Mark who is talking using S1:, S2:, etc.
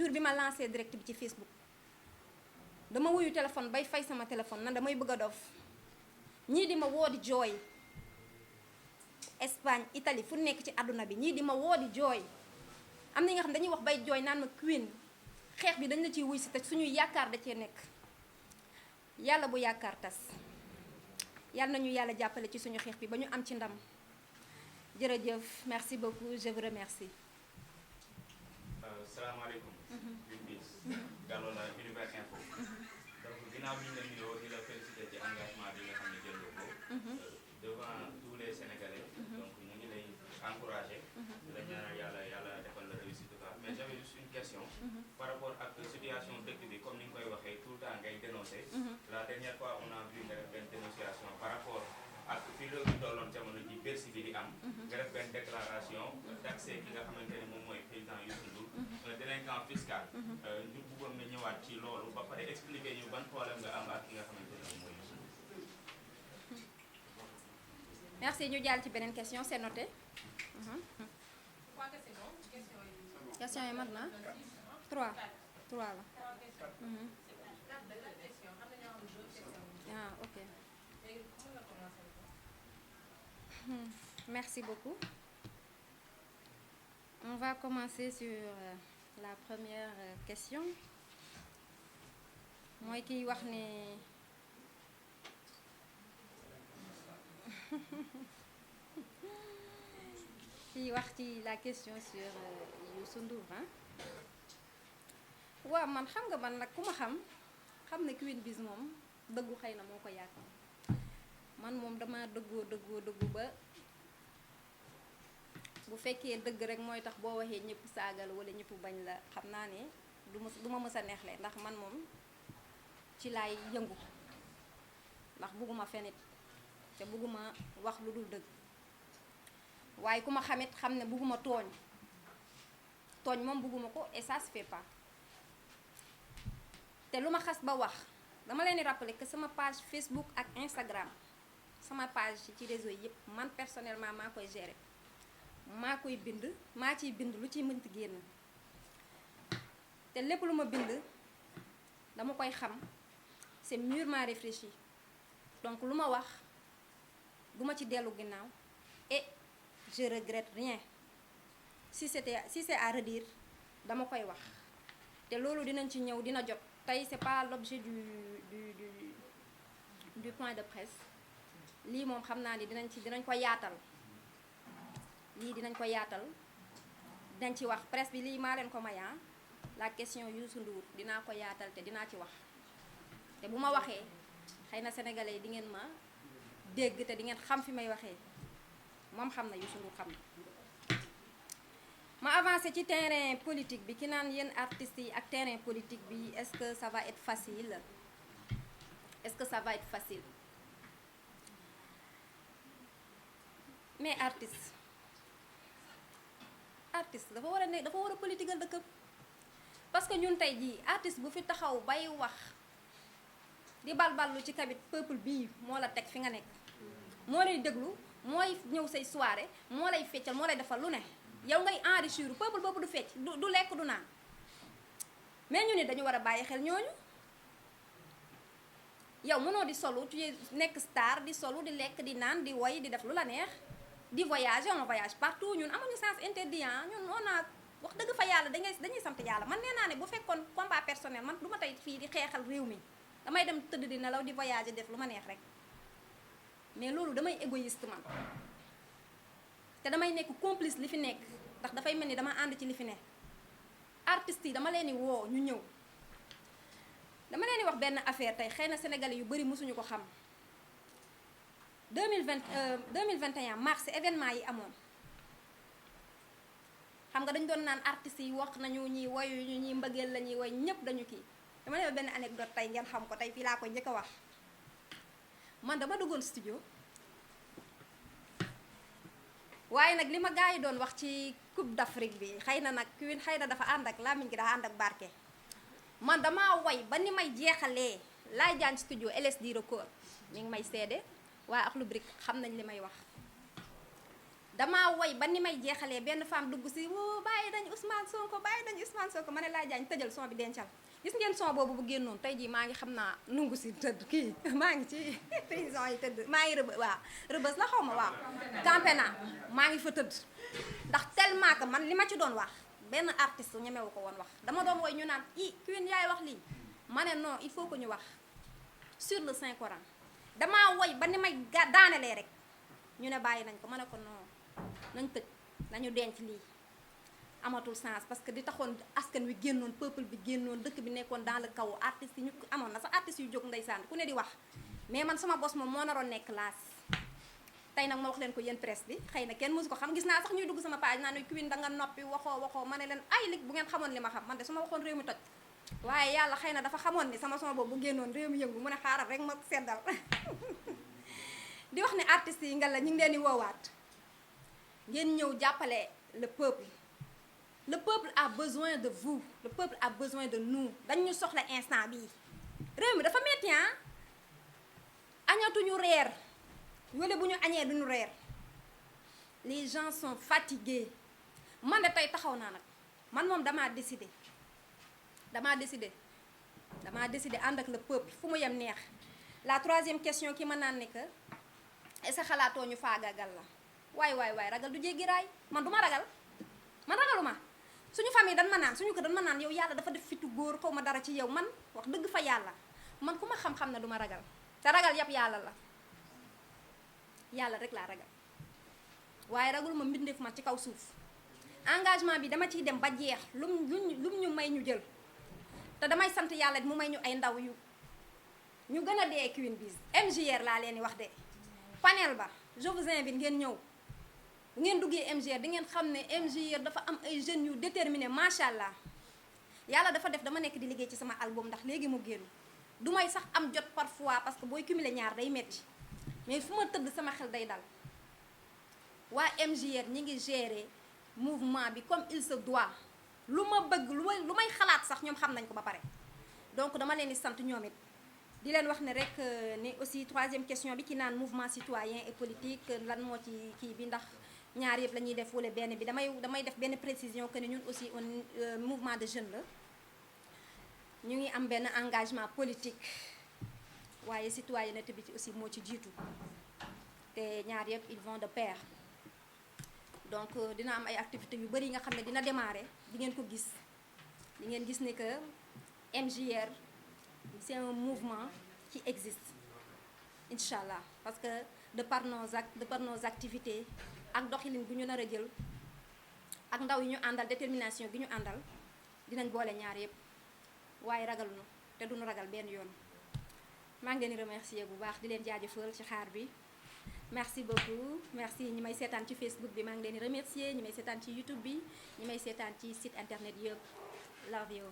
S1: jour bi ma lancé direct bi ci Facebook dama wuyu téléphone bay fay sama téléphone nan damay bëgg a dof ñii di ma woo di jooy Espagne Italie fu nekk ci àdduna bi ñii di ma woo di jooy am na nga xam dañuy wax bay jooy naan ma Queen xeex bi dañ la ciy wuy si te suñuy yaakaar da cee nekk yàlla bu yaakaar tas yàlla nañu yàlla jàppale ci suñu xeex bi ba ñu am ci ndam jërëjëf merci beaucoup je vous remercie.
S2: salaamaaleykum. Gallo la Univers Info. donc ginnaaw bi ñu la nuyoo di la féliciter ci engagement bi nga xam ne jël ko devant tous les Sénégalais. donc ñu ngi lay encourager. di la ñaanal yàlla defal la réussite totale mais j'avais juste une question. par rapport ak situation dëkk bi comme ni nga koy waxee tout le temps ngay dénoncer. la dernière fois on a vu nga def benn dénonciation par rapport ak fi réew mi tolloon jamono ji Bercy bi di am. nga def benn déclaration d'accès ki nga xamante ne moom mooy président Youssou Ndour. un délinquant fiscal. ñu bëggoon nga ñëwaat ci loolu ba pare expliquer ñu ban problème nga am ak ki nga xamante ne moom mooy Youssou Ndour.
S1: merci ñu jàll ci beneen question c'est noté. question yi mat na 3 la. ah ok. Merci beaucoup. On va commencer sur la première question. Moi qui wax ne qui wax ci la question sur Youssou Ndour hein. waaw man xam nga man nag ku ma xam ne Queen Biz moom dëggu xëy na moo ko yàq man moom dama dëggu ba bu fekkee dëgg rek mooy tax boo waxee ñëpp saagal wala ñëpp bañ la xam naa ne du ma mës a neexle ndax man moom ci laay yëngu ndax bëgguma fenit te bëgguma wax lu dul dëgg waaye ku ma xamit xam ne bëgguma tooñ moom bëgguma ko et ça se fait pas te lu ma xas ba wax dama leen di rappeler que sama page Facebook ak Instagram sama page ci réseau yëpp man personnellement maa koy gérer maa koy bind maa ciy bind lu ciy mënti génn te lépp lu ma bind dama koy xam c'est mûrement réfléchi donc lu ma wax du ma ci dellu ginnaaw et je regrette rien si c'est à redire dama koy wax te loolu dinañ ci ñëw dina jot tey c'est pas l'objet du point de presse lii moom xam naa ni dinañ ko yaatal dinañ ci wax presse bi lii maa leen ko mayaa la question Youssou Ndour dinaa ko yaatal te dinaa ci wax te bu ma waxee xëy na sénégalais yi di ngeen ma dégg te di ngeen xam fi may waxee moom xam na Youssou Ndour xam na ma avancé ci terrain politique bi ki naan yéen artistes yi ak terrain politique bi est-ce que ça va être facile mais artiste dafa war a politiqueal dëkkam parce que ñun tey jii artiste bu fi taxaw bay wax di balballu ci kabit peuple bii moo la teg fi nga nekk moo lay déglu mooy ñëw say soirée moo lay feccal moo lay defal lu ne yow ngay enrichir peuple boobu du fecc du lekk du naan mais ñu ni dañu war a bàyyi xel ñooñu yow mënoo di solu tu nekk star di solu di lekk di naan di woy di def lu la neex di voyager on voyage partout ñun amuñu sens interdit ñun on a wax dëgg fa yàlla dañuy sant yàlla man nee naa ne bu fekkoon combat personnel man du ma tey fii di xeexal réew mi damay dem tëdd di nelaw di voyager def lu ma neex rek mais loolu damay égoïste man te damay nekk complice li fi nekk ndax dafay mel ni dama ànd ci li fi nekk artistes yi dama leen di woo ñu ñëw dama leen di wax benn affaire tey xëy na sénégalais yu bari mësuñu ko xam 2021 mars événement yi amoon xam nga dañu doon naan artistes yi wax nañu ñi woyu ñu ñi mbëggeel la ñuy woy ñëpp dañu kii dama leen benn anecdote tey ngeen xam ko tey fii laa ko njëkk a wax man dama duggoon studio waaye nag li ma gars yi doon wax ci Coupe d'Afrique bi xëy na nag Queen xëy na dafa ànd ak làmmiñ gi dafa ànd ak barke man damaa woy ba ni may jeexalee laay jaan studio LSD record mi ngi may seede waaye ak lu brique xam nañ li may wax damaa woy ba ni may jeexalee benn femme dugg si woo bàyyi dañu Ousmane Sonko ma ne laa jaañ tëjal son bi dencal gis ngeen son boobu bu génnoon tey jii maa ngi xam naa nungu si tëdd kii maa ngi ci prison yi tëdd maa ngi rëbës la xaw ma waaw campé naa maa ngi fa tëdd ndax tellement que man li ma ci doon wax benn artiste ñemewu ko woon wax dama doon woy ñu naan Queen yaay wax lii ma ne non il faut que ñu wax sur le Saint Coran damaa woy ba ni may daanelee rek ñu ne bàyyi nañ ko ma ne ko non nañ tëj nañu denc lii amatul sens parce que di taxoon askan wi génnoon peuple bi génnoon dëkk bi nekkoon dans le chaos artistes yi ñu amoon na sax artistes yu jóg ndeysaan ku ne di wax mais man sama bos moom moo naroon nekk laas tey nag ma wax leen ko yéen presse bi xëy na kenn mësu ko xam gis naa sax ñuy dugg sama page naa ne Queen da nga noppi waxoo ma ne leen ay lig bu ngeen xamoon li ma xam man de su ma waxoon réew mi toj waaye yàlla xëy na dafa xamoon ni sama son boobu bu génnoon réew mi yëngu mu ne xaaral rek ma seddal di wax ne artistes yi nga la ñu ngi leen di woowaat ngeen ñëw jàppale le peuple a besoin de vous le peuple a besoin de nous dañu soxla instant bii réew mi dafa metti añatuñu reer wala bu ñu añee duñu reer les gens sont fatigués man de tey taxaw naa nag man moom damaa décidé ànd ak le peuple fu mu yem neex la troisième question ki ma naan ne que est-ce que xalaatoo ñu faagagal la waay ragal du jéggi raay man du ma ragal man ragaluma suñu famille dan ma naan suñu ko dan ma naan yow yàlla dafa def fitu góor xaw ma dara ci yow man wax dëgg fa yàlla man ku ma xam-xam ne du ma ragal te ragal yëpp yàlla la yàlla rek laa ragal waaye ragul ma mbindeef ma ci kaw suuf engagement bi dama ciy dem ba jeex lum ñu may ñu jël te damay sant yàlla mu may ñu ay ndaw yu ñu gën a dee Queen Biz MJR laa leen di wax de panel ba je vous invite ngeen ñëw bu ngeen duggee MJR di ngeen xam ne MJR dafa am ay jeunes yu déterminé macha allah yàlla dafa def dama nekk di liggéey ci sama album ndax léegi mu génn du may sax am jot parfois parce que booy cumuler ñaar day metti mais fu ma tëdd sama xel day dal waa MJR ñi ngi gérer mouvement bi comme il se doit lu ma bëgg lu may xalaat sax ñoom xam nañ ko ba pare donc dama leen di sant ñoom it di leen wax ne rek ne aussi troisième question bi ci naan mouvement citoyen et politique lan moo ci kii bi ndax ñaar yëpp la ñuy def wala benn bi damay def benn précision que ne ñun aussi un mouvement de jeunes la ñu ngi am benn engagement politique waaye citoyenneté bi ci aussi moo ci jiitu te ñaar yëpp ils vont de pair donc dina am ay activités yu bari yi nga xam ne dina démarrer di ngeen ko gis di ngeen gis ne que MJR c'est un mouvement qui existe inchallah parce que de par nos activités ak doxalin bu ñu nar a jël ak ndaw yi ñu àndal détermination bi ñu àndal dinañ boole ñaar yëpp waaye ragaluñu te duñu ragal benn yoon maa ngi leen di remercier bu baax di leen jaajëfal ci xaar bi merci beaucoup merci ñi may seetaan ci Facebook bi maa ngi leen di remercier ñi may seetaan ci YouTube bi ñi may seetaan ci site internet yëpp love you